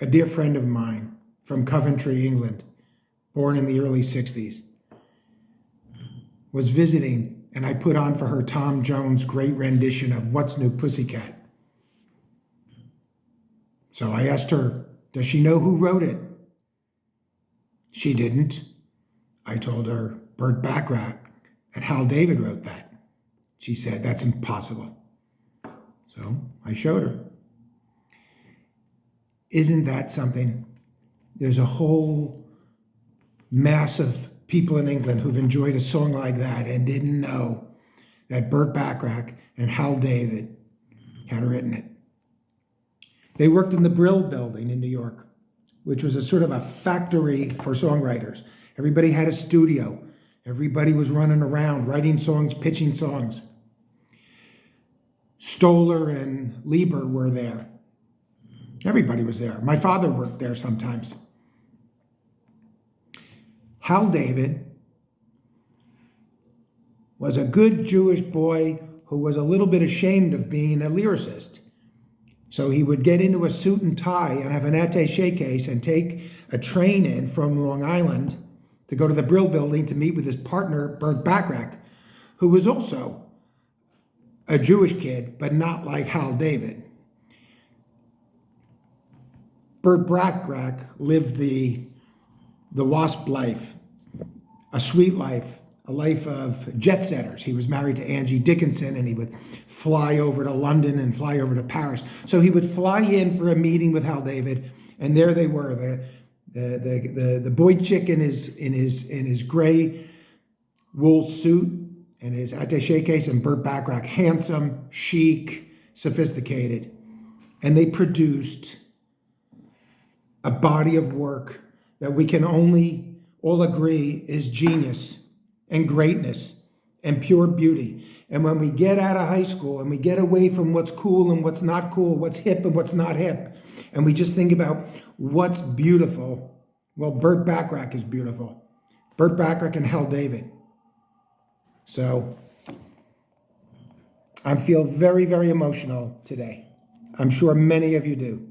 a dear friend of mine from Coventry, England, born in the early 60s, was visiting, and I put on for her Tom Jones' great rendition of What's New, Pussycat. So I asked her, does she know who wrote it? She didn't. I told her Burt Bacharach and Hal David wrote that. She said, that's impossible. So I showed her. Isn't that something? There's a whole mass of people in England who've enjoyed a song like that and didn't know that Burt Bacharach and Hal David had written it. They worked in the Brill Building in New York, which was a sort of a factory for songwriters. Everybody had a studio. Everybody was running around, writing songs, pitching songs. Stoller and Lieber were there. Everybody was there. My father worked there sometimes. Hal David was a good Jewish boy who was a little bit ashamed of being a lyricist. So he would get into a suit and tie and have an attaché case and take a train in from Long Island to go to the Brill Building to meet with his partner, Burt Bacharach, who was also a Jewish kid, but not like Hal David. Burt Bacharach lived the WASP life, a sweet life, a life of jet setters. He was married to Angie Dickinson, and he would fly over to London and fly over to Paris. So he would fly in for a meeting with Hal David, and there they were, the boy chick in his gray wool suit and his attaché case, and Burt Bacharach, handsome, chic, sophisticated, and they produced a body of work that we can only all agree is genius and greatness and pure beauty. And when we get out of high school and we get away from what's cool and what's not cool, what's hip and what's not hip, and we just think about what's beautiful, well, Burt Bacharach is beautiful. Burt Bacharach and Hal David. So I feel very, very emotional today. I'm sure many of you do.